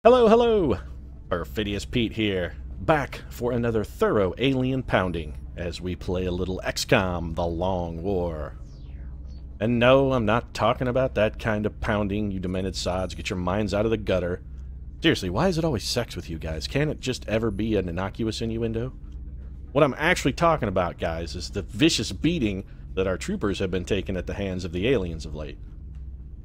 Hello, hello! Perfidious Pete here, back for another thorough alien pounding as we play a little XCOM, The Long War. And no, I'm not talking about that kind of pounding, you demented sods, get your minds out of the gutter. Seriously, why is it always sex with you guys? Can't it just ever be an innocuous innuendo? What I'm actually talking about, guys, is the vicious beating that our troopers have been taking at the hands of the aliens of late.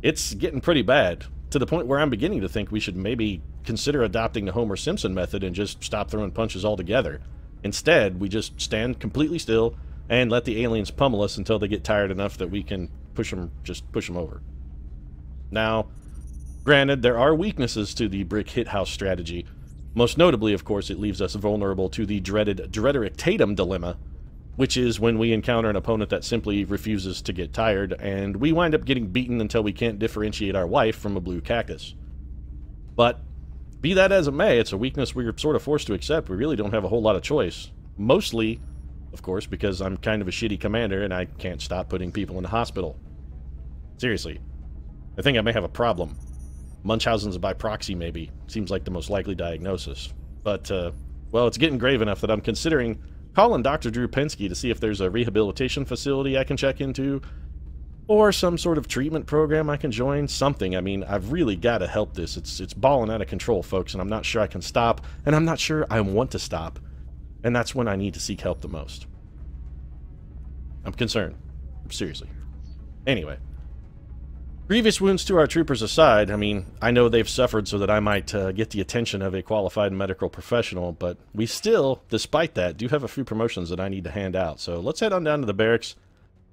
It's getting pretty bad, to the point where I'm beginning to think we should maybe consider adopting the Homer Simpson method and just stop throwing punches altogether. Instead, we just stand completely still and let the aliens pummel us until they get tired enough that we can push them over. Now, granted, there are weaknesses to the brick hit house strategy. Most notably, of course, it leaves us vulnerable to the dreaded Dreaderick Tatum dilemma, which is when we encounter an opponent that simply refuses to get tired, and we wind up getting beaten until we can't differentiate our wife from a blue cactus. But, be that as it may, it's a weakness we're sort of forced to accept. We really don't have a whole lot of choice. Mostly, of course, because I'm kind of a shitty commander and I can't stop putting people in the hospital. Seriously, I think I may have a problem. Munchausen's by proxy, maybe. Seems like the most likely diagnosis. But, well, it's getting grave enough that I'm considering calling Dr. Drew Pensky to see if there's a rehabilitation facility I can check into, or some sort of treatment program I can join, something. I mean, I've really got to help this. It's balling out of control, folks, and I'm not sure I can stop, and I'm not sure I want to stop, and that's when I need to seek help the most. I'm concerned. Seriously. Anyway. Grievous wounds to our troopers aside, I mean, I know they've suffered so that I might get the attention of a qualified medical professional, but we still, despite that, do have a few promotions that I need to hand out. So let's head on down to the barracks,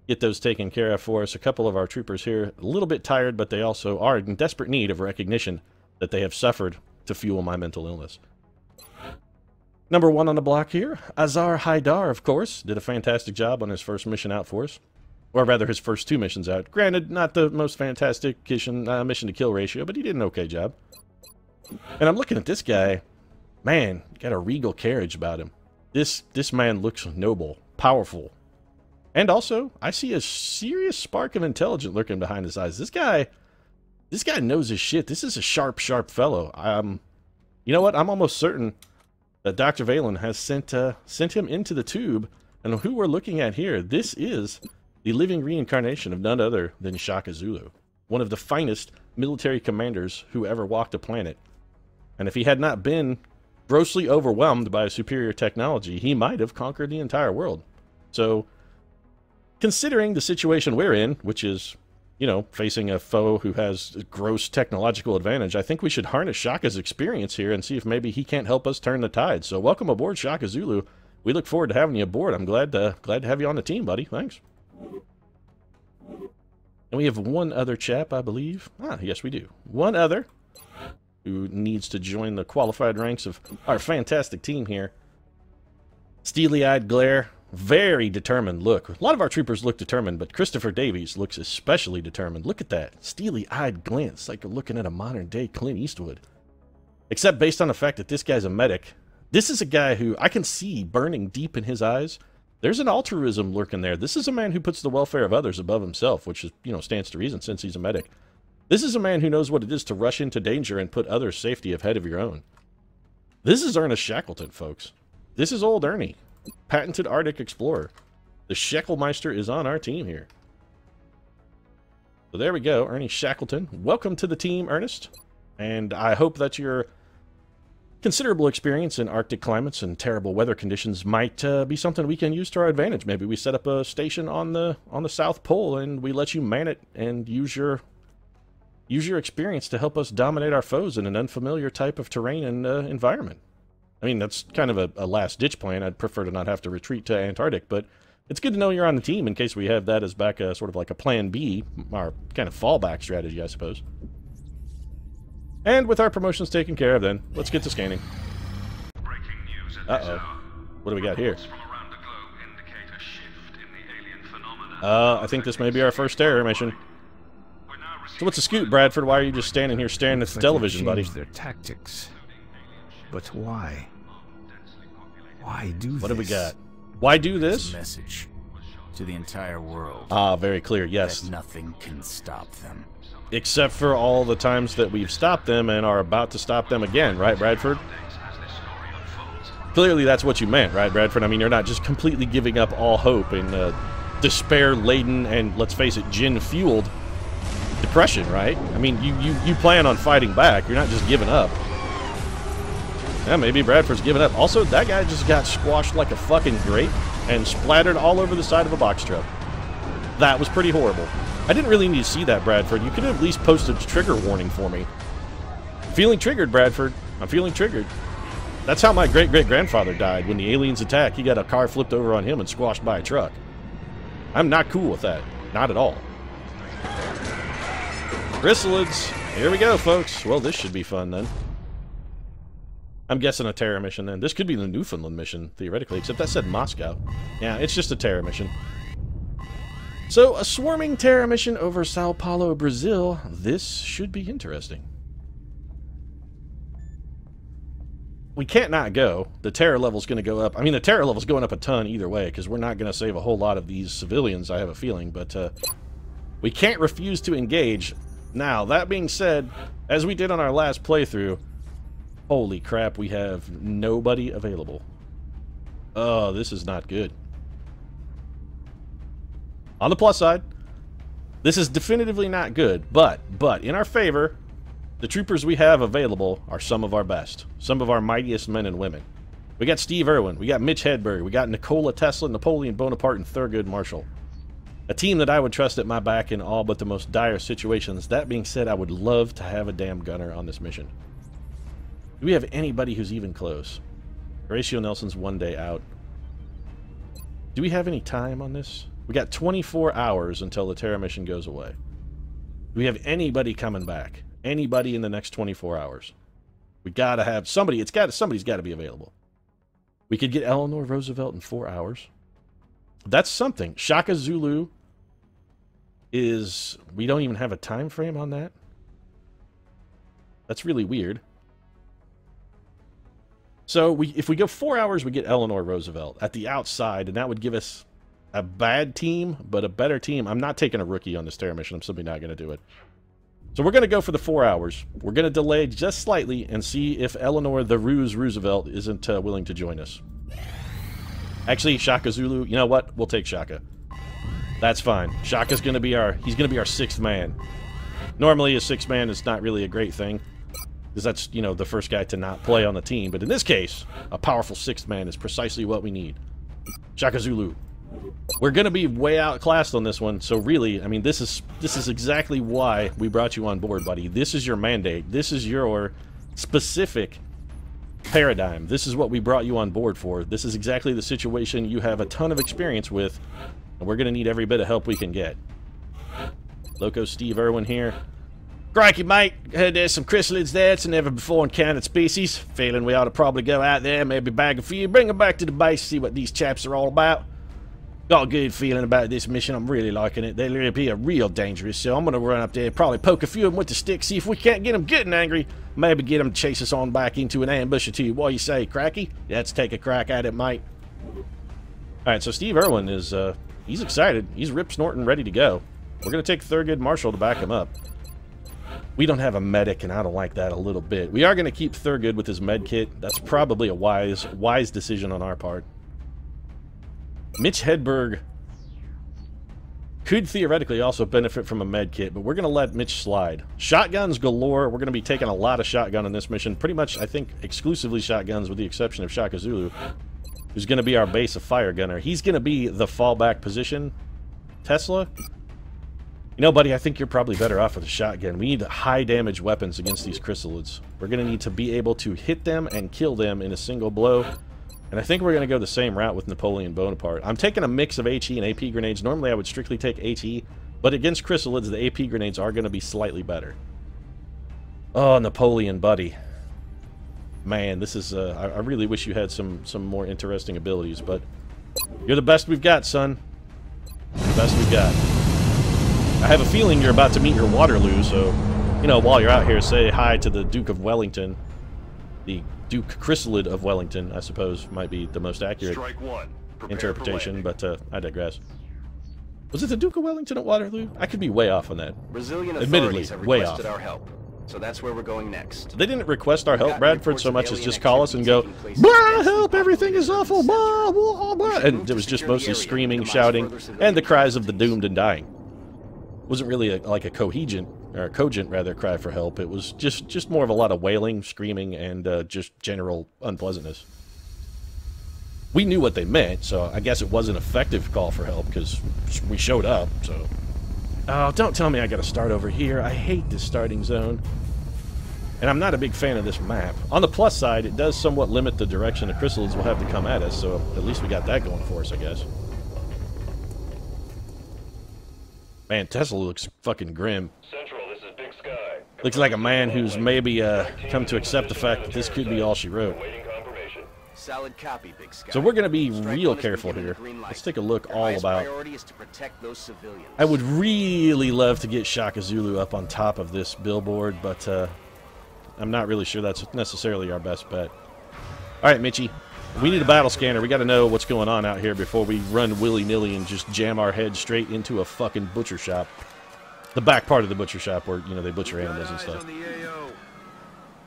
get those taken care of for us. A couple of our troopers here, a little bit tired, but they also are in desperate need of recognition that they have suffered to fuel my mental illness. Number one on the block here, Azar Haidar, of course, did a fantastic job on his first mission out for us. Or rather, his first two missions out. Granted, not the most fantastic mission-to-kill ratio, but he did an okay job. And I'm looking at this guy. Man, got a regal carriage about him. This man looks noble, powerful. And also, I see a serious spark of intelligence lurking behind his eyes. This guy knows his shit. This is a sharp, sharp fellow. You know what? I'm almost certain that Dr. Valen has sent him into the tube. And who we're looking at here, this is the living reincarnation of none other than Shaka Zulu, one of the finest military commanders who ever walked the planet. And if he had not been grossly overwhelmed by superior technology, he might have conquered the entire world. So, considering the situation we're in, which is, you know, facing a foe who has gross technological advantage, I think we should harness Shaka's experience here and see if maybe he can't help us turn the tide. So welcome aboard, Shaka Zulu. We look forward to having you aboard. I'm glad to have you on the team, buddy. Thanks. And we have one other chap, I believe. Ah, yes, we do. One other who needs to join the qualified ranks of our fantastic team here. Steely-eyed glare, very determined look. A lot of our troopers look determined, but Christopher Davies looks especially determined. Look at that. Steely-eyed glance, like you're looking at a modern-day Clint Eastwood. Except based on the fact that this guy's a medic. This is a guy who I can see burning deep in his eyes. There's an altruism lurking there. This is a man who puts the welfare of others above himself, which is, you know, stands to reason since he's a medic. This is a man who knows what it is to rush into danger and put others' safety ahead of your own. This is Ernest Shackleton, folks. This is old Ernie, patented Arctic explorer. The Sheckelmeister is on our team here. So there we go, Ernie Shackleton. Welcome to the team, Ernest. And I hope that your considerable experience in Arctic climates and terrible weather conditions might be something we can use to our advantage. Maybe we set up a station on the South Pole and we let you man it and use your experience to help us dominate our foes in an unfamiliar type of terrain and environment. I mean, that's kind of a last-ditch plan. I'd prefer to not have to retreat to Antarctic, but it's good to know you're on the team in case we have that as back sort of like a plan B, our kind of fallback strategy, I suppose. And with our promotions taken care of then, let's get to scanning. Uh-oh. What do we got here? I think this may be our first terror mission. So what's a scoop, Bradford? Why are you just standing here staring at the television, buddy? Their tactics. But why? Why do this? What do we got? Why do this? It's a message to the entire world. Ah, very clear, yes. That nothing can stop them. Except for all the times that we've stopped them and are about to stop them again, right, Bradford? Clearly that's what you meant, right, Bradford? I mean, you're not just completely giving up all hope in despair-laden and, let's face it, gin-fueled depression, right? I mean, you plan on fighting back. You're not just giving up. Yeah, maybe Bradford's giving up. Also, that guy just got squashed like a fucking grape and splattered all over the side of a box truck. That was pretty horrible. I didn't really need to see that, Bradford. You could have at least posted a trigger warning for me. Feeling triggered, Bradford. I'm feeling triggered. That's how my great-great-grandfather died. When the aliens attacked, he got a car flipped over on him and squashed by a truck. I'm not cool with that. Not at all. Chrysalids. Here we go, folks. Well, this should be fun, then. I'm guessing a terror mission, then. This could be the Newfoundland mission, theoretically, except that said Moscow. Yeah, it's just a terror mission. So, a swarming terror mission over Sao Paulo, Brazil. This should be interesting. We can't not go. The terror level's going to go up. I mean, the terror level's going up a ton either way, because we're not going to save a whole lot of these civilians, I have a feeling. But we can't refuse to engage. Now, that being said, as we did on our last playthrough, holy crap, we have nobody available. Oh, this is not good. On the plus side, this is definitively not good, but in our favor, the troopers we have available are some of our best, some of our mightiest men and women. We got Steve Irwin, we got Mitch Hedberg, we got Nikola Tesla, Napoleon Bonaparte, and Thurgood Marshall. A team that I would trust at my back in all but the most dire situations. That being said, I would love to have a damn gunner on this mission. Do we have anybody who's even close? Horatio Nelson's 1 day out. Do we have any time on this? We got 24 hours until the terror mission goes away. Do we have anybody coming back? Anybody in the next 24 hours? We gotta have somebody. Somebody's got to be available. We could get Eleanor Roosevelt in 4 hours. That's something. Shaka Zulu is... We don't even have a time frame on that. That's really weird. So if we go 4 hours, we get Eleanor Roosevelt at the outside, and that would give us a bad team, but a better team. I'm not taking a rookie on this terror mission. I'm simply not going to do it. So we're going to go for the 4 hours. We're going to delay just slightly and see if Eleanor the Ruse Roosevelt isn't willing to join us. Actually, Shaka Zulu, you know what? We'll take Shaka. That's fine. Shaka's going to be he's going to be our sixth man. Normally, a sixth man is not really a great thing, because that's, you know, the first guy to not play on the team. But in this case, a powerful sixth man is precisely what we need. Shaka Zulu. We're going to be way outclassed on this one, so really, I mean, this is exactly why we brought you on board, buddy. This is your mandate. This is your specific paradigm. This is what we brought you on board for. This is exactly the situation you have a ton of experience with, and we're going to need every bit of help we can get. Loco Steve Irwin here. Crikey, mate. Heard there's some chrysalids there. It's a never-before-encountered species. Feeling we ought to probably go out there, maybe bag a few, bring them back to the base, see what these chaps are all about. Got a good feeling about this mission. I'm really liking it. They'll be a real dangerous, so I'm going to run up there, probably poke a few of them with the stick, see if we can't get them getting angry. Maybe get them to chase us on back into an ambush or two. What do you say, Cracky? Let's take a crack at it, mate. Alright, so Steve Irwin is, he's excited. He's rip-snorting, ready to go. We're going to take Thurgood Marshall to back him up. We don't have a medic, and I don't like that a little bit. We are going to keep Thurgood with his med kit. That's probably a wise decision on our part. Mitch Hedberg could theoretically also benefit from a med kit, but we're going to let Mitch slide. Shotguns galore. We're going to be taking a lot of shotgun on this mission. Pretty much, I think, exclusively shotguns with the exception of Shaka Zulu, who's going to be our base of fire gunner. He's going to be the fallback position. Tesla? You know, buddy, I think you're probably better off with a shotgun. We need high damage weapons against these chrysalids. We're going to need to be able to hit them and kill them in a single blow. And I think we're going to go the same route with Napoleon Bonaparte. I'm taking a mix of HE and AP grenades. Normally I would strictly take HE, but against chrysalids, the AP grenades are going to be slightly better. Oh, Napoleon, buddy. Man, this is... I really wish you had some more interesting abilities, but you're the best we've got, son. The best we've got. I have a feeling you're about to meet your Waterloo, so, you know, while you're out here, say hi to the Duke of Wellington. The Duke Chrysalid of Wellington, I suppose, might be the most accurate interpretation, but I digress. Was it the Duke of Wellington at Waterloo? I could be way off on that. Brazilian Admittedly, authorities have way requested off. our help, so that's where we're going next. They didn't request our help, Got Bradford, reports so of much as alien just call us and go, activity taking place blah, in help, the everything is populated awful, center. blah, blah, blah. should And move it was to just secure mostly the area, screaming, minimize shouting, further civilian and the cries of the casualties. doomed and dying. It wasn't really like a cogent cry for help. It was just more of a lot of wailing, screaming, and just general unpleasantness. We knew what they meant, so I guess it was an effective call for help because we showed up, so... Oh, don't tell me I gotta start over here. I hate this starting zone. And I'm not a big fan of this map. On the plus side, it does somewhat limit the direction the chrysalids will have to come at us, so at least we got that going for us, I guess. Man, Tesla looks fucking grim. Central, this is Big Sky. Looks like a man who's maybe come to accept the fact that this could be all she wrote. Awaiting confirmation. Solid copy, Big Sky. So we're going to be Strike real one has been careful given here. the green light. Let's take a look Our all highest about... priority is to protect those civilians. I would really love to get Shaka Zulu up on top of this billboard, but I'm not really sure that's necessarily our best bet. Alright, Mitchie. We need a battle scanner. We got to know what's going on out here before we run willy-nilly and just jam our head straight into a fucking butcher shop. The back part of the butcher shop where, you know, they butcher animals and stuff.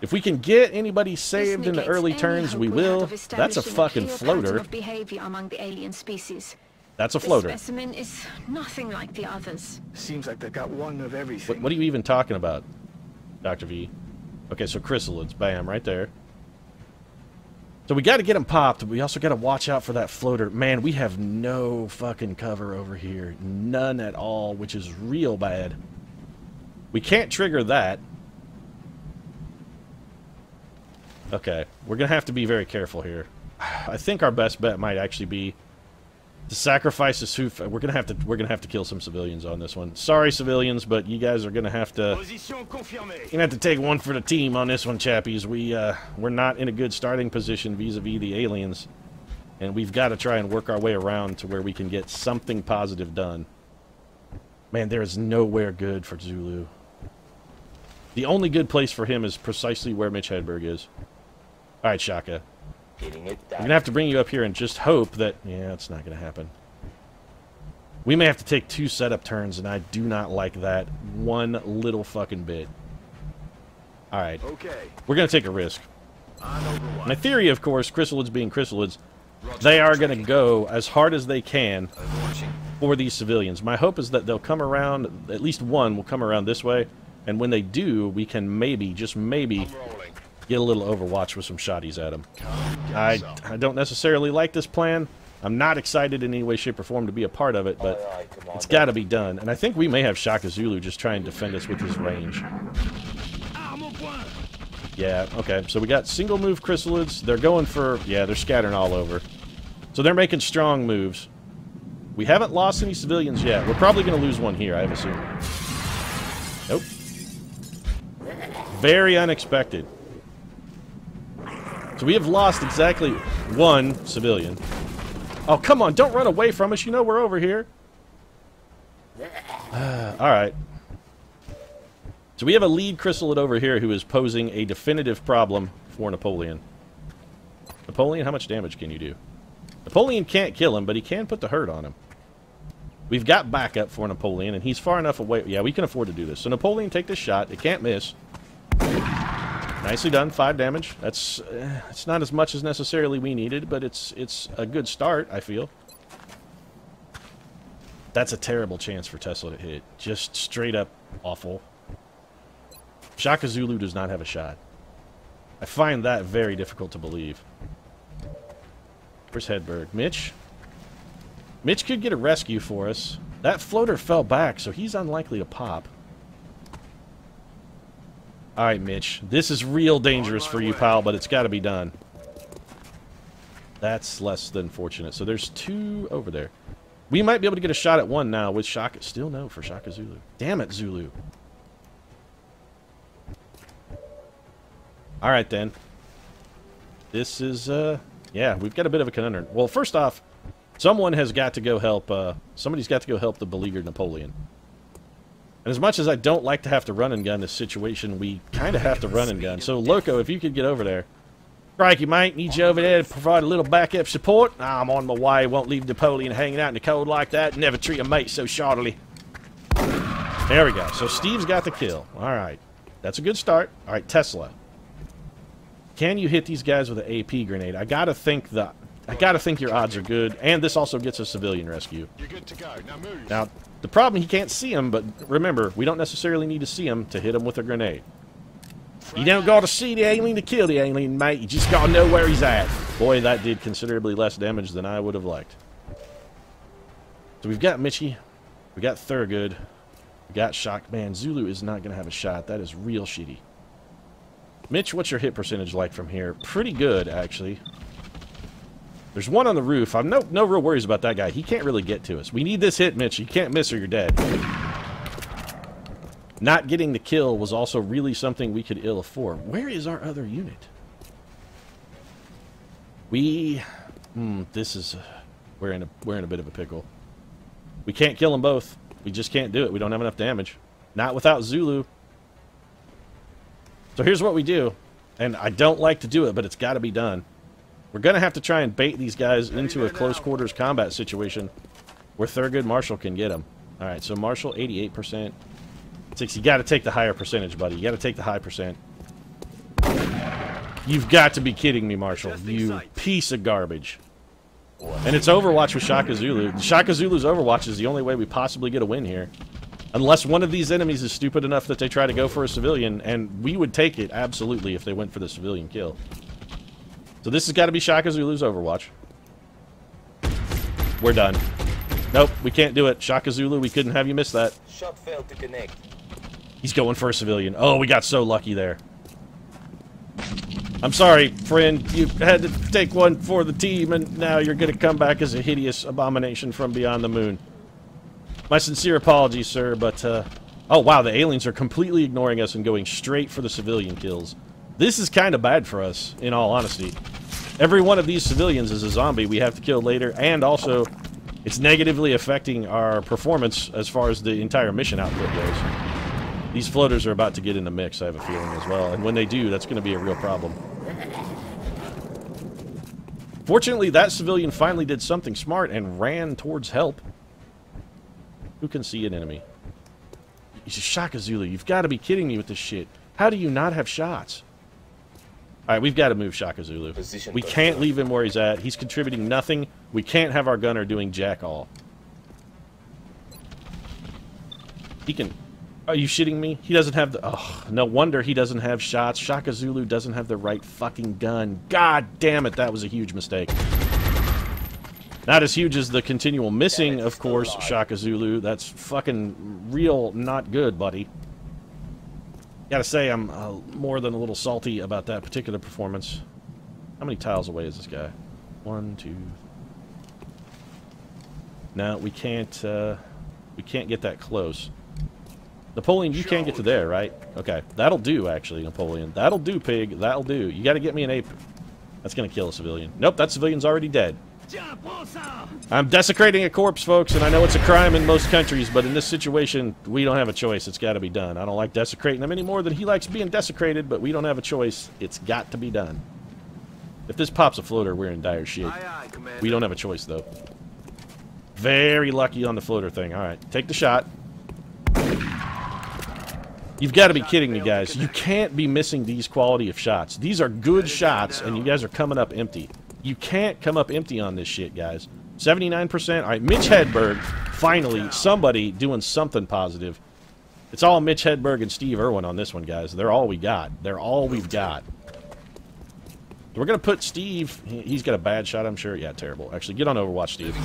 If we can get anybody saved in the early turns, we will. That's a fucking floater. Of behavior among the alien species. That's a This floater. specimen is nothing like the others. Seems like they've got one of everything. What are you even talking about, Dr. V? Okay, so chrysalids. Bam, right there. So we got to get them popped, but we also got to watch out for that floater. Man, we have no fucking cover over here. None at all, which is real bad. We can't trigger that. Okay, we're going to have to be very careful here. I think our best bet might actually be to sacrifice the suit. We're gonna have to kill some civilians on this one. Sorry, civilians, but you guys are gonna have to take one for the team on this one, chappies. We're not in a good starting position vis-a-vis the aliens, and we've got to try and work our way around to where we can get something positive done. Man, there is nowhere good for Zulu. The only good place for him is precisely where Mitch Hedberg is. All right, Shaka. We're going to have to bring you up here and just hope that... Yeah, it's not going to happen. We may have to take 2 setup turns, and I do not like that one little fucking bit. Alright. Okay. We're going to take a risk. My theory, of course, chrysalids being chrysalids, they are going to go as hard as they can for these civilians. My hope is that they'll come around, at least one will come around this way, and when they do, we can maybe, just maybe... get a little overwatch with some shotties at him. I don't necessarily like this plan. I'm not excited in any way, shape, or form to be a part of it, but it's got to be done. And I think we may have Shaka Zulu just try and defend us with his range. Yeah, okay. So we got single move chrysalids. They're going for... Yeah, they're scattering all over. So they're making strong moves. We haven't lost any civilians yet. We're probably going to lose one here, I have assumed. Nope. Very unexpected. So we have lost exactly 1 civilian. Oh, come on, don't run away from us. You know we're over here. Alright. So we have a lead chrysalid over here who is posing a definitive problem for Napoleon. Napoleon, how much damage can you do? Napoleon can't kill him, but he can put the hurt on him. We've got backup for Napoleon, and he's far enough away. Yeah, we can afford to do this. So Napoleon, take this shot. It can't miss. Nicely done, 5 damage. That's it's not as much as necessarily we needed, but it's a good start, I feel. That's a terrible chance for Tesla to hit. Just straight up awful. Shaka Zulu does not have a shot. I find that very difficult to believe. Where's Hedberg? Mitch? Mitch could get a rescue for us. That floater fell back, so he's unlikely to pop. Alright, Mitch. This is real dangerous for you, pal, but it's got to be done. That's less than fortunate. So there's 2 over there. We might be able to get a shot at 1 now with Shaka. Still no for Shaka Zulu. Damn it, Zulu. Alright, then. This is, yeah, we've got a bit of a conundrum. Well, first off, someone has got to go help, somebody's got to go help the beleaguered Napoleon. And as much as I don't like to have to run and gun this situation, we kind of have to run and gun. So, Loco, if you could get over there. Crikey, mate, need you over there to provide a little backup support? I'm on my way, won't leave Napoleon hanging out in the cold like that. Never treat a mate so shoddily. There we go. So Steve's got the kill. Alright. That's a good start. Alright, Tesla. Can you hit these guys with an AP grenade? I gotta think your odds are good, and this also gets a civilian rescue. You're good to go. Now move. Now, the problem, he can't see him, but remember, we don't necessarily need to see him to hit him with a grenade. You don't gotta see the alien to kill the alien, mate. You just gotta know where he's at. Boy, that did considerably less damage than I would have liked. So we've got Mitchie. We got Thurgood. We got Shock. Man, Zulu is not gonna have a shot. That is real shitty. Mitch, what's your hit percentage like from here? Pretty good, actually. There's one on the roof. I'm no real worries about that guy. He can't really get to us. We need this hit, Mitch. You can't miss or you're dead. Not getting the kill was also really something we could ill afford. Where is our other unit? This is... we're in a bit of a pickle. We can't kill them both. We just can't do it. We don't have enough damage. Not without Zulu. So here's what we do. And I don't like to do it, but it's got to be done. We're going to have to try and bait these guys into a close quarters combat situation where Thurgood Marshall can get them. Alright, so Marshall, 88%. 6, you got to take the higher percentage, buddy. You got to take the high percent. You've got to be kidding me, Marshall. You piece of garbage. And it's Overwatch with Shaka Zulu. Shaka Zulu's Overwatch is the only way we possibly get a win here. Unless one of these enemies is stupid enough that they try to go for a civilian, and we would take it, absolutely, if they went for the civilian kill. So this has got to be Shaka Zulu's Overwatch. We're done. Nope, we can't do it. Shaka Zulu, we couldn't have you miss that. Shot failed to connect. He's going for a civilian. Oh, we got so lucky there. I'm sorry, friend. You had to take one for the team, and now you're going to come back as a hideous abomination from beyond the moon. My sincere apologies, sir, but, oh, wow, the aliens are completely ignoring us and going straight for the civilian kills. This is kind of bad for us, in all honesty. Every one of these civilians is a zombie we have to kill later, and also, it's negatively affecting our performance as far as the entire mission output goes. These floaters are about to get in the mix, I have a feeling, as well. And when they do, that's going to be a real problem. Fortunately, that civilian finally did something smart and ran towards help. Who can see an enemy? He's a Shaka Zulu. You've got to be kidding me with this shit. How do you not have shots? Alright, we've got to move Shaka Zulu. We can't leave him where he's at. He's contributing nothing. We can't have our gunner doing jack all. He can... Are you shitting me? He doesn't have the... Oh, no wonder he doesn't have shots. Shaka Zulu doesn't have the right fucking gun. God damn it, that was a huge mistake. Not as huge as the continual missing, of course, Shaka Zulu. That's fucking real not good, buddy. Gotta say, I'm more than a little salty about that particular performance. How many tiles away is this guy? 1, 2... No, we can't get that close. Napoleon, you can't get to there, right? Okay, that'll do, actually, Napoleon. That'll do, pig. That'll do. You gotta get me an ape. That's gonna kill a civilian. Nope, that civilian's already dead. I'm desecrating a corpse, folks, and I know it's a crime in most countries, but in this situation, we don't have a choice. It's gotta be done. I don't like desecrating them any more than he likes being desecrated, but we don't have a choice. It's got to be done. If this pops a floater, we're in dire shit. We don't have a choice, though. Very lucky on the floater thing. Alright, take the shot. You've got to be kidding me, guys. You can't be missing these quality of shots. These are good shots, and you guys are coming up empty. You can't come up empty on this shit, guys. 79%. All right, Mitch Hedberg. Finally, somebody doing something positive. It's all Mitch Hedberg and Steve Irwin on this one, guys. They're all we got. They're all we've got. We're going to put Steve... He's got a bad shot, I'm sure. Yeah, terrible. Actually, get on Overwatch, Steve.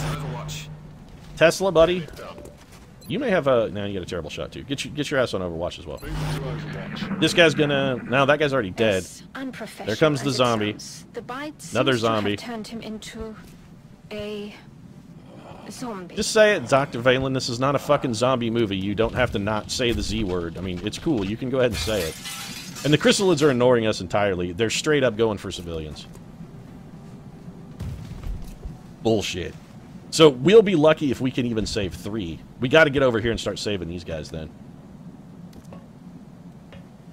Tesla, buddy. You may have a... No, you got a terrible shot, too. Get your ass on Overwatch as well. This guy's gonna... Now, that guy's already dead. There comes the zombie. Another zombie. Turned him into a zombie. Just say it, Dr. Valen. This is not a fucking zombie movie. You don't have to not say the Z word. I mean, it's cool. You can go ahead and say it. And the chrysalids are ignoring us entirely. They're straight up going for civilians. Bullshit. So we'll be lucky if we can even save 3. We got to get over here and start saving these guys then.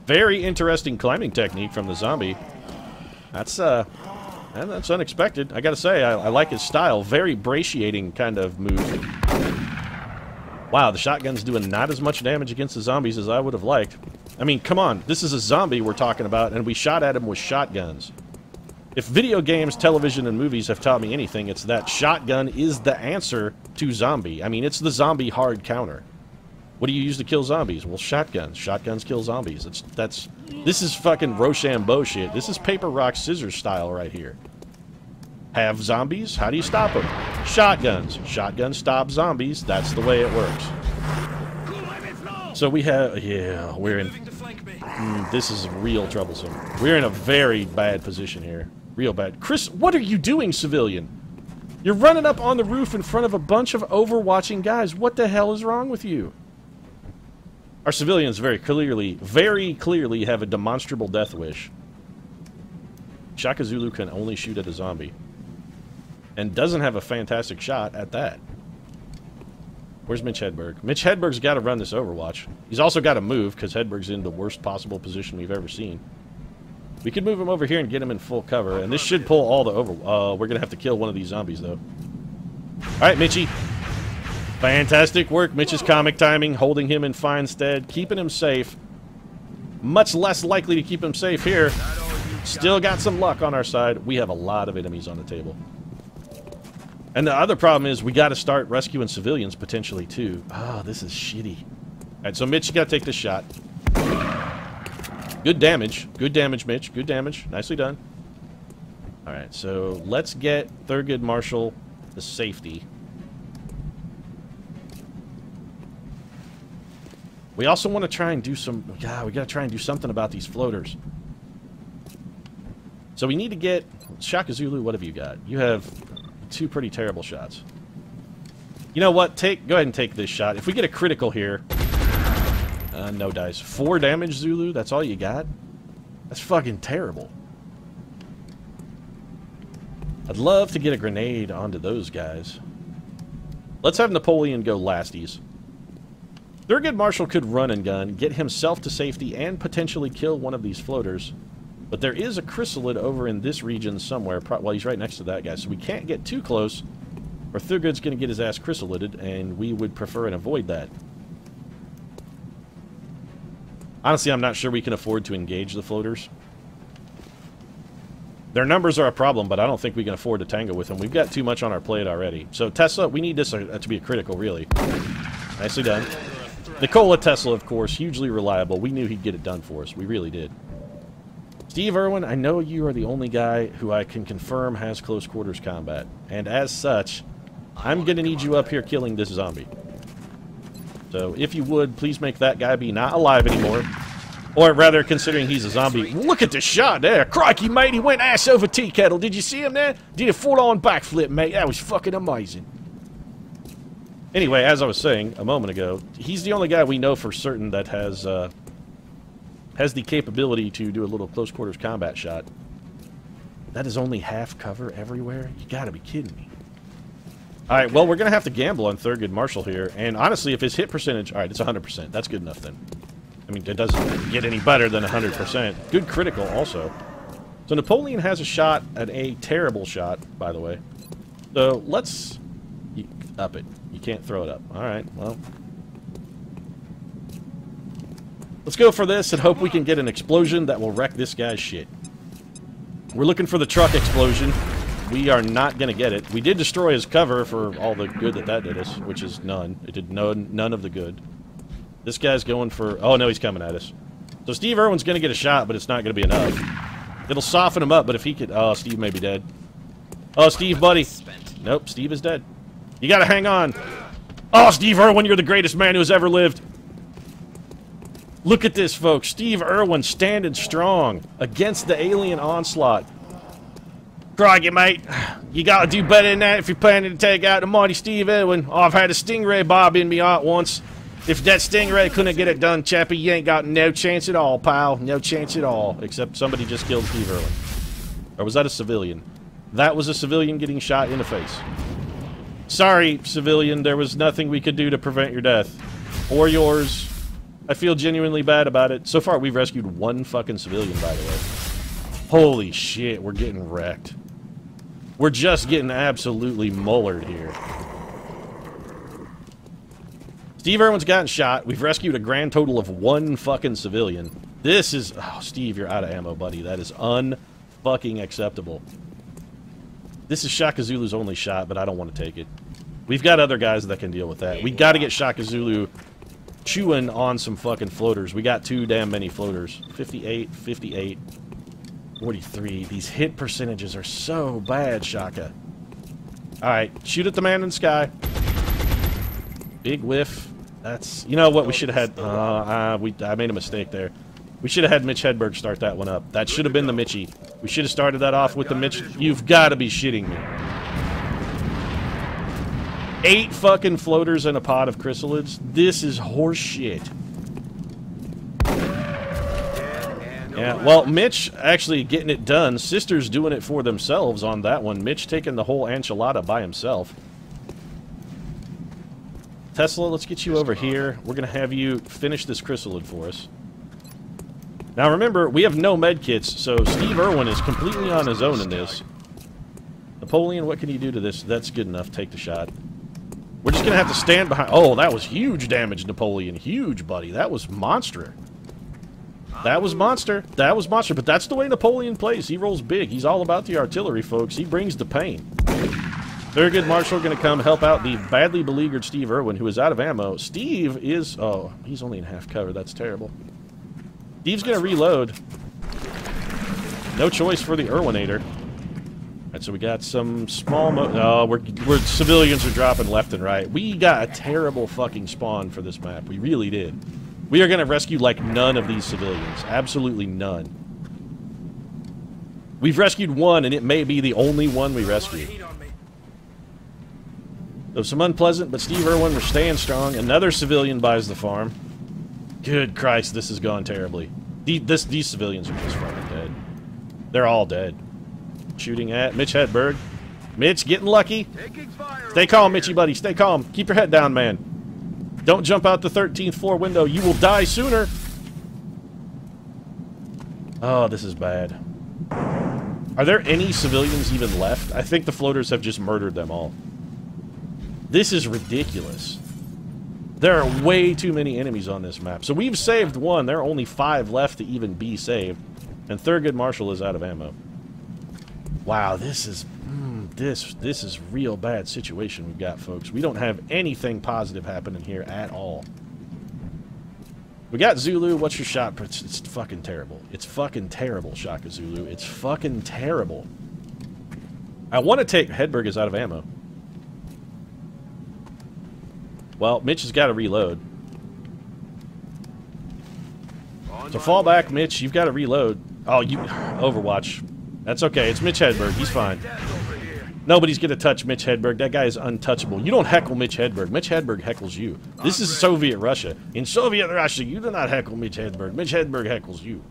Very interesting climbing technique from the zombie. That's unexpected. I gotta say, I like his style. Very brachiating kind of move. Wow, the shotgun's doing not as much damage against the zombies as I would have liked. I mean, come on. This is a zombie we're talking about, and we shot at him with shotguns. If video games, television, and movies have taught me anything, it's that shotgun is the answer to zombie. I mean, it's the zombie hard counter. What do you use to kill zombies? Well, shotguns. Shotguns kill zombies. This is fucking Rochambeau shit. This is paper, rock, scissors style right here. Have zombies? How do you stop them? Shotguns. Shotguns stop zombies. That's the way it works. So we have... Yeah, we're in... this is real troublesome. We're in a very bad position here. Real bad. Chris, what are you doing, civilian? You're running up on the roof in front of a bunch of overwatching guys. What the hell is wrong with you? Our civilians very clearly have a demonstrable death wish. Shaka Zulu can only shoot at a zombie. And doesn't have a fantastic shot at that. Where's Mitch Hedberg? Mitch Hedberg's got to run this Overwatch. He's also got to move, because Hedberg's in the worst possible position we've ever seen. We could move him over here and get him in full cover, and this should pull all the we're going to have to kill one of these zombies, though. Alright, Mitchie. Fantastic work. Mitch's comic timing, holding him in fine stead, keeping him safe. Much less likely to keep him safe here. Still got some luck on our side. We have a lot of enemies on the table. And the other problem is we got to start rescuing civilians potentially too. Ah, oh, this is shitty. Alright, so Mitch, you got to take this shot. Good damage. Good damage, Mitch. Good damage. Nicely done. Alright, so let's get Thurgood Marshall the safety. We also want to try and do some... God, we got to try and do something about these floaters. So we need to get... Shaka Zulu, what have you got? You have... 2 pretty terrible shots. You know what? Go ahead and take this shot. If we get a critical here... no dice. 4 damage, Zulu? That's all you got? That's fucking terrible. I'd love to get a grenade onto those guys. Let's have Napoleon go lasties. Thurgood Marshall could run and gun, get himself to safety, and potentially kill one of these floaters. But there is a chrysalid over in this region somewhere. Well, he's right next to that guy, so we can't get too close, or Thurgood's going to get his ass chrysalided, and we would prefer and avoid that. Honestly, I'm not sure we can afford to engage the floaters. Their numbers are a problem, but I don't think we can afford to tango with them. We've got too much on our plate already. So, Tesla, we need this to be a critical, really. Nicely done. Nikola Tesla, of course, hugely reliable. We knew he'd get it done for us. We really did. Steve Irwin, I know you are the only guy who I can confirm has close quarters combat. And as such, I'm going to need you up here killing this zombie. So, if you would, please make that guy be not alive anymore. Or rather, considering he's a zombie. Look at the shot there. Crikey, mate, he went ass over tea kettle. Did you see him there? Did a full-on backflip, mate. That was fucking amazing. Anyway, as I was saying a moment ago, he's the only guy we know for certain that has the capability to do a little close-quarters combat shot. That is only half cover everywhere? You gotta be kidding me. Alright, well, we're gonna have to gamble on Thurgood Marshall here, and honestly, if his hit percentage... Alright, it's 100%. That's good enough, then. I mean, it doesn't get any better than 100%. Good critical, also. So Napoleon has a shot at a terrible shot, by the way. So, let's... up it. You can't throw it up. Alright, well... let's go for this and hope we can get an explosion that will wreck this guy's shit. We're looking for the truck explosion. We are not going to get it. We did destroy his cover for all the good that did us, which is none. It did none of the good. This guy's going for... oh, no, he's coming at us. So Steve Irwin's going to get a shot, but it's not going to be enough. It'll soften him up, but if he could... oh, Steve may be dead. Oh, Steve, buddy. Nope, Steve is dead. You got to hang on. Oh, Steve Irwin, you're the greatest man who has ever lived. Look at this, folks. Steve Irwin standing strong against the alien onslaught. Crikey, mate. You gotta do better than that if you're planning to take out the mighty Steve Irwin. Oh, I've had a stingray bob in me heart once. If that stingray couldn't get it done, chappie, you ain't got no chance at all, pal. No chance at all. Except somebody just killed Steve Irwin. Or was that a civilian? That was a civilian getting shot in the face. Sorry, civilian. There was nothing we could do to prevent your death. Or yours. I feel genuinely bad about it. So far, we've rescued 1 fucking civilian, by the way. Holy shit, we're getting wrecked. We're just getting absolutely mullered here. Steve Irwin's gotten shot. We've rescued a grand total of 1 fucking civilian. This is... Oh, Steve, you're out of ammo, buddy. That is un-fucking acceptable. This is Shaka Zulu's only shot, but I don't want to take it. We've got other guys that can deal with that. We got to get Shaka Zulu chewing on some fucking floaters. We got too damn many floaters. 58, 58, 43. These hit percentages are so bad, Shaka. Alright, shoot at the man in the sky. Big whiff. That's... You know what? We should have had... I made a mistake there. We should have had Mitch Hedberg start that one up. That should have been the Mitchie. We should have started that off with the Mitch... You've got to be shitting me. 8 fucking floaters and a pot of chrysalids? This is horse shit. Yeah, well, Mitch actually getting it done. Sister's doing it for themselves on that one. Mitch taking the whole enchilada by himself. Tesla, let's get you over here. We're going to have you finish this chrysalid for us. Now remember, we have no med kits, so Steve Irwin is completely on his own in this. Napoleon, what can you do to this? That's good enough. Take the shot. We're just going to have to stand behind... Oh, that was huge damage, Napoleon. Huge, buddy. That was monster. That was monster. That was monster. But that's the way Napoleon plays. He rolls big. He's all about the artillery, folks. He brings the pain. Thurgood Marshall going to come help out the badly beleaguered Steve Irwin, who is out of ammo. Steve is... Oh, he's only in half cover. That's terrible. Steve's going to reload. No choice for the Irwinator. Alright, so we got some small... we're civilians are dropping left and right. We got a terrible fucking spawn for this map. We really did. We are going to rescue, like, none of these civilians. Absolutely none. We've rescued 1, and it may be the only one we rescue. So some unpleasant, but Steve Irwin, we're staying strong. Another civilian buys the farm. Good Christ, this has gone terribly. These civilians are just fucking dead. They're all dead. Shooting at Mitch Hedberg. Mitch, getting lucky. Stay calm, Mitchy buddy. Stay calm. Keep your head down, man. Don't jump out the 13th floor window. You will die sooner. Oh, this is bad. Are there any civilians even left? I think the floaters have just murdered them all. This is ridiculous. There are way too many enemies on this map. So we've saved 1. There are only 5 left to even be saved. And Thurgood Marshall is out of ammo. Wow, this is... This is real bad situation we've got, folks. We don't have anything positive happening here at all. We got Zulu. What's your shot? It's fucking terrible. It's fucking terrible, Shaka Zulu. It's fucking terrible. I want to take... Hedberg is out of ammo. Well, Mitch has got to reload. So fall back, Mitch. You've got to reload. Oh, you... Overwatch. That's okay. It's Mitch Hedberg. He's fine. Nobody's going to touch Mitch Hedberg. That guy is untouchable. You don't heckle Mitch Hedberg. Mitch Hedberg heckles you. This is Soviet Russia. In Soviet Russia, you do not heckle Mitch Hedberg. Mitch Hedberg heckles you.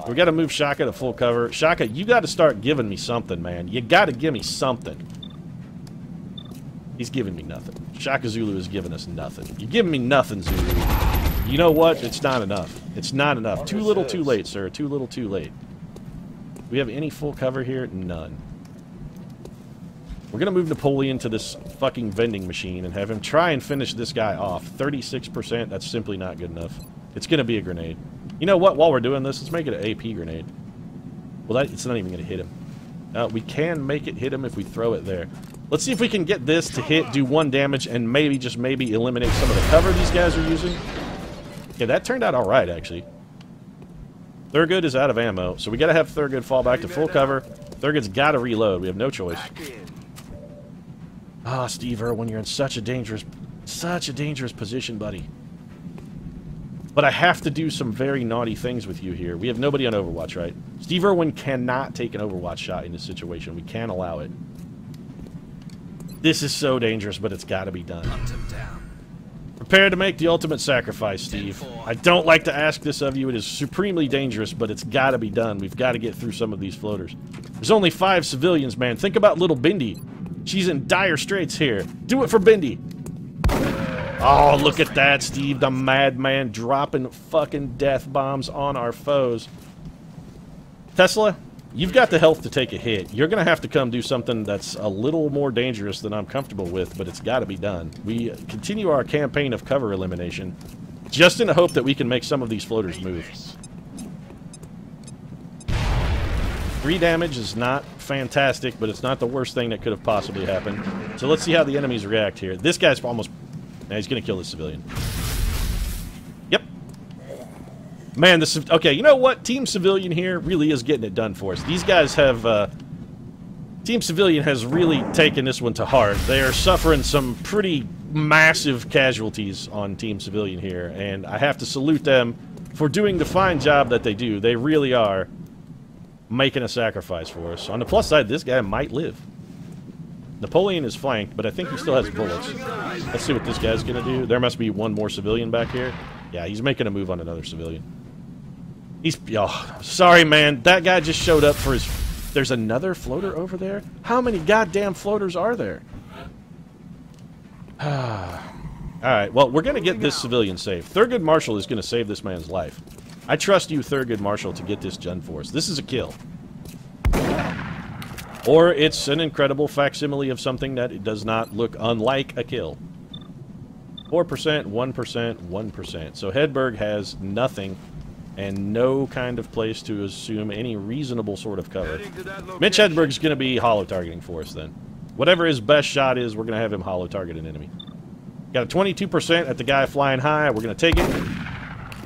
We got to move Shaka to full cover. Shaka, you got to start giving me something, man. You got to give me something. He's giving me nothing. Shaka Zulu is giving us nothing. You're giving me nothing, Zulu. You know what? It's not enough. It's not enough. Too little, too late, sir. Too little, too late. Do we have any full cover here? None. We're going to move Napoleon to this fucking vending machine and have him try and finish this guy off. 36%, that's simply not good enough. It's going to be a grenade. You know what? While we're doing this, let's make it an AP grenade. Well, it's not even going to hit him. We can make it hit him if we throw it there. Let's see if we can get this to hit, do 1 damage, and maybe, just maybe, eliminate some of the cover these guys are using. Okay, that turned out alright, actually. Thurgood is out of ammo, so we got to have Thurgood fall back to full cover. Thurgood's got to reload. We have no choice. Ah, Steve Irwin, you're in such a dangerous position, buddy. But I have to do some very naughty things with you here. We have nobody on Overwatch, right? Steve Irwin cannot take an Overwatch shot in this situation. We can't allow it. This is so dangerous, but it's got to be done. Prepare to make the ultimate sacrifice, Steve. I don't like to ask this of you. It is supremely dangerous, but it's got to be done. We've got to get through some of these floaters. There's only 5 civilians, man. Think about little Bindi. She's in dire straits here. Do it for Bindi. Oh, look at that, Steve. The madman dropping fucking death bombs on our foes. Tesla, you've got the health to take a hit. You're going to have to come do something that's a little more dangerous than I'm comfortable with, but it's got to be done. We continue our campaign of cover elimination, just in the hope that we can make some of these floaters move. 3 damage is not fantastic, but it's not the worst thing that could have possibly happened. So let's see how the enemies react here. This guy's almost... Nah, he's going to kill the civilian. Yep. Man, this is... Okay, you know what? Team Civilian here really is getting it done for us. These guys have... Team Civilian has really taken this one to heart. They are suffering some pretty massive casualties on Team Civilian here, and I have to salute them for doing the fine job that they do. They really are making a sacrifice for us. On the plus side, this guy might live. Napoleon is flanked, but I think he still has bullets. Let's see what this guy's gonna do. There must be one more civilian back here. Yeah, he's making a move on another civilian. He's... Oh, sorry, man. That guy just showed up for his... There's another floater over there? How many goddamn floaters are there? Alright, well, we're gonna get this civilian saved. Thurgood Marshall is gonna save this man's life. I trust you, Thurgood Marshall, to get this done for us. This is a kill. Or it's an incredible facsimile of something that it does not look unlike a kill. 4%, 1%, 1%. So Hedberg has nothing and no kind of place to assume any reasonable sort of cover. Mitch Hedberg's going to be hollow targeting for us then. Whatever his best shot is, we're going to have him hollow target an enemy. Got a 22% at the guy flying high. We're going to take it.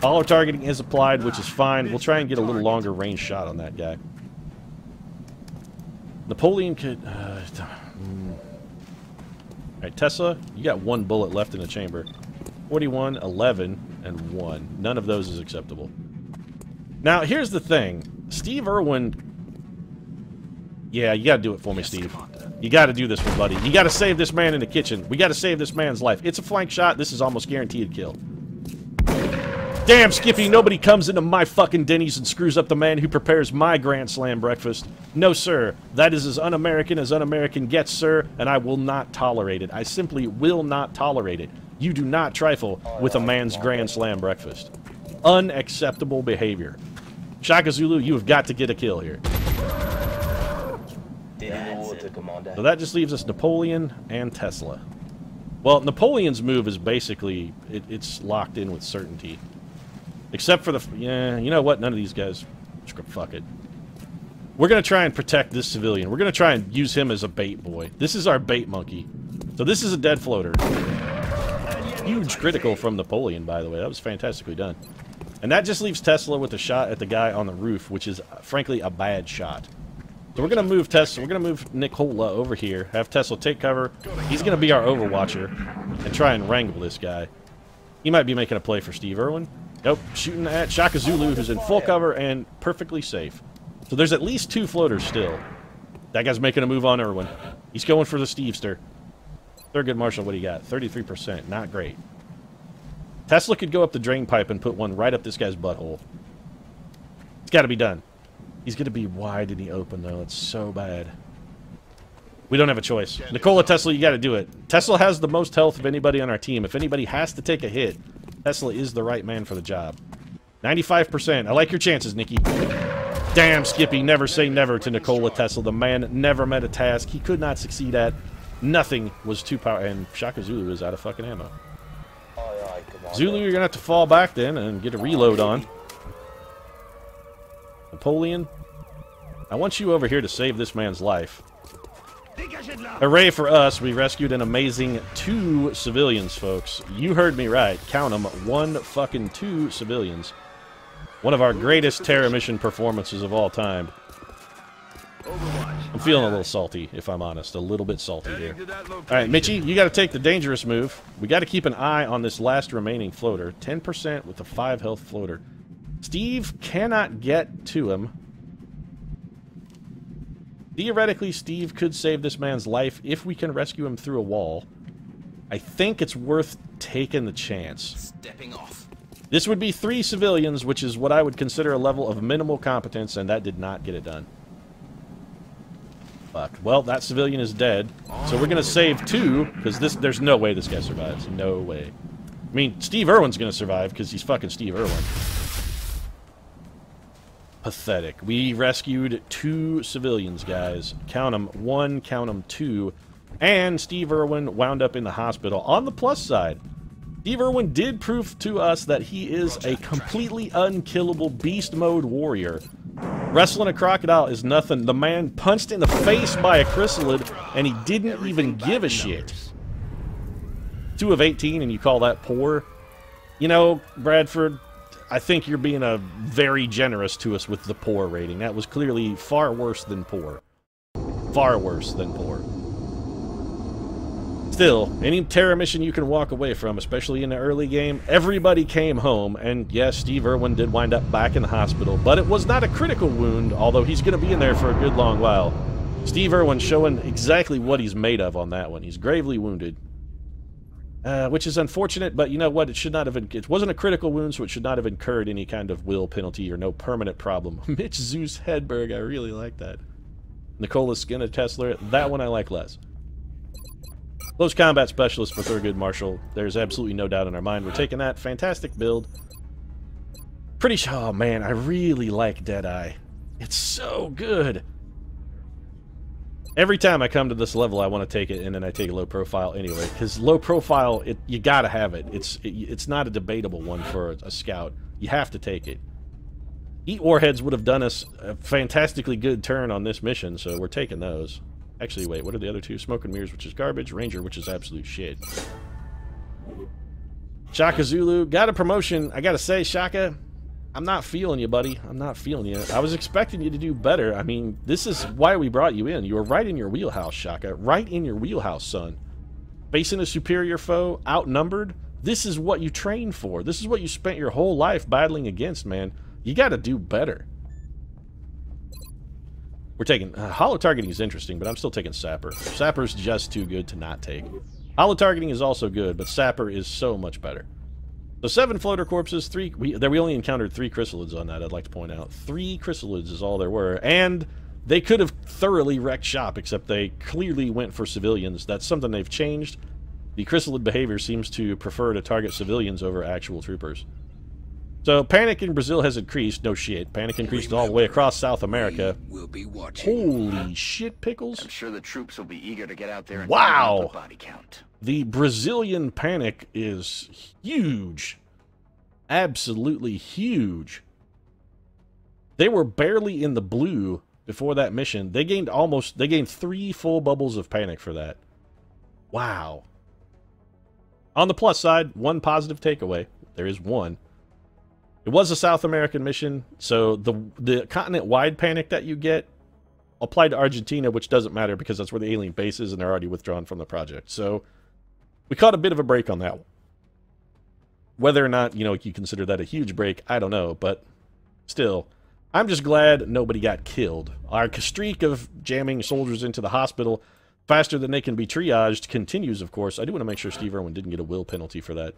Hollow targeting is applied, which is fine. We'll try and get a little longer range shot on that guy. Napoleon could... Alright, Tesla, you got 1 bullet left in the chamber. 41, 11, and 1. None of those is acceptable. Now, here's the thing. Steve Irwin... Yeah, you gotta do it for me, Steve. You gotta do this one, buddy. You gotta save this man in the kitchen. We gotta save this man's life. It's a flank shot. This is almost guaranteed kill. Damn, Skippy, nobody comes into my fucking Denny's and screws up the man who prepares my Grand Slam breakfast. No, sir. That is as un-American gets, sir, and I will not tolerate it. I simply will not tolerate it. You do not trifle with a man's Grand Slam breakfast. Unacceptable behavior. Shaka Zulu, you have got to get a kill here. So that just leaves us Napoleon and Tesla. Well, Napoleon's move is basically, it's locked in with certainty. Except for the... Yeah, you know what? None of these guys... Fuck it. We're going to try and protect this civilian. We're going to try and use him as a bait boy. This is our bait monkey. So this is a dead floater. Huge critical from Napoleon, by the way. That was fantastically done. And that just leaves Tesla with a shot at the guy on the roof, which is, frankly, a bad shot. So we're going to move Tesla. We're going to move Nicola over here. Have Tesla take cover. He's going to be our overwatcher and try and wrangle this guy. He might be making a play for Steve Irwin. Nope, shooting at Shaka Zulu, who's in full cover and perfectly safe. So there's at least 2 floaters still. That guy's making a move on Irwin. He's going for the Stevester. Thurgood Marshall, what do you got? 33%, not great. Tesla could go up the drain pipe and put one right up this guy's butthole. It's got to be done. He's going to be wide in the open, though. It's so bad. We don't have a choice. Nikola Tesla, you got to do it. Tesla has the most health of anybody on our team. If anybody has to take a hit, Tesla is the right man for the job. 95%. I like your chances, Nikki. Damn, Skippy. Never say never to Nikola Tesla. The man never met a task he could not succeed at. Nothing was too powerful. And Shaka Zulu is out of fucking ammo. Zulu, you're going to have to fall back then and get a reload on. Napoleon, I want you over here to save this man's life. Hooray for us, we rescued an amazing 2 civilians, folks. You heard me right. Count them. 2 civilians. One of our greatest Terra mission performances of all time. I'm feeling a little salty, if I'm honest. A little bit salty here. Alright, Mitchie, you got to take the dangerous move. We got to keep an eye on this last remaining floater. 10% with a 5 health floater. Steve cannot get to him. Theoretically, Steve could save this man's life if we can rescue him through a wall. I think it's worth taking the chance. Stepping off. This would be 3 civilians, which is what I would consider a level of minimal competence, and that did not get it done. Fuck. Well, that civilian is dead, so we're going to save 2, because there's no way this guy survives. No way. I mean, Steve Irwin's going to survive, because he's fucking Steve Irwin. pathetic. We rescued 2 civilians, guys. Count them 1, count them 2. And Steve Irwin wound up in the hospital. On the plus side, Steve Irwin did prove to us that he is a completely unkillable beast mode warrior. Wrestling a crocodile is nothing. The man punched in the face by a chrysalid, and he didn't even give a shit. 2 of 18, and you call that poor? You know, Bradford, I think you're being very generous to us with the poor rating. That was clearly far worse than poor. Far worse than poor. Still, any terror mission you can walk away from, especially in the early game, everybody came home, and yes, Steve Irwin did wind up back in the hospital, but it was not a critical wound, although he's going to be in there for a good long while. Steve Irwin showing exactly what he's made of on that one. He's gravely wounded. Which is unfortunate, but you know what? It should not have. It wasn't a critical wound, so it should not have incurred any kind of will penalty or no permanent problem. Mitch Zeus Hedberg, I really like that. Nicola Skinner Tesla, that one I like less. Close combat specialist for Thurgood Marshall. There's absolutely no doubt in our mind. We're taking that. Fantastic build. Pretty sure. Oh man, I really like Deadeye. It's so good. Every time I come to this level, I want to take it, and then I take a low profile anyway. Because low profile, you gotta have it. It's not a debatable one for a scout. You have to take it. Eat Warheads would have done us a fantastically good turn on this mission, so we're taking those. Actually, wait, what are the other 2? Smoke and Mirrors, which is garbage. Ranger, which is absolute shit. Shaka Zulu, got a promotion. I gotta say, Shaka, I'm not feeling you, buddy. I'm not feeling you. I was expecting you to do better. I mean, this is why we brought you in. You were right in your wheelhouse, Shaka. Right in your wheelhouse, son. Facing a superior foe, outnumbered. This is what you trained for. This is what you spent your whole life battling against, man. You gotta do better. We're taking... holo targeting is interesting, but I'm still taking Sapper. Sapper's just too good to not take. Holo targeting is also good, but Sapper is so much better. So 7 floater corpses, 3... We only encountered 3 chrysalids on that, I'd like to point out. 3 chrysalids is all there were, and they could have thoroughly wrecked shop, except they clearly went for civilians. That's something they've changed. The chrysalid behavior seems to prefer to target civilians over actual troopers. So panic in Brazil has increased. No shit. Panic increased all the way across South America. We'll be watching. Holy shit, pickles. I'm sure the troops will be eager to get out there and wow. up the body count. The Brazilian panic is huge. Absolutely huge. They were barely in the blue before that mission. They gained 3 full bubbles of panic for that. Wow. On the plus side, 1 positive takeaway. There is one. It was a South American mission, so the continent-wide panic that you get applied to Argentina, which doesn't matter because that's where the alien base is and they're already withdrawn from the project. So we caught a bit of a break on that one. Whether or not, you know, you consider that a huge break, I don't know, but still, I'm just glad nobody got killed. Our streak of jamming soldiers into the hospital faster than they can be triaged continues, of course. I do want to make sure Steve Irwin didn't get a will penalty for that.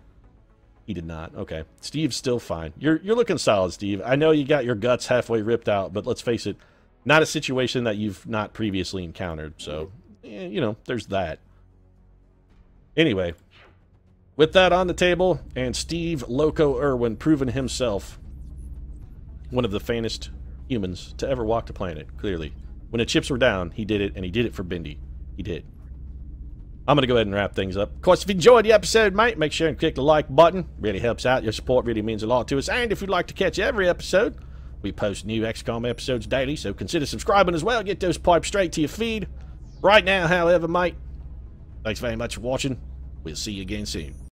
He did not. Okay. Steve's still fine. You're looking solid, Steve. I know you got your guts halfway ripped out, but let's face it, not a situation that you've not previously encountered. So, you know, there's that. Anyway, with that on the table, and Steve Loco Irwin proving himself one of the faintest humans to ever walk the planet, clearly. When the chips were down, he did it, and he did it for Bindi. He did. I'm going to go ahead and wrap things up. Of course, if you enjoyed the episode, mate, make sure and click the like button. Really helps out. Your support really means a lot to us. And if you'd like to catch every episode, we post new XCOM episodes daily, so consider subscribing as well. Get those pipes straight to your feed. Right now, however, mate, thanks very much for watching. We'll see you again soon.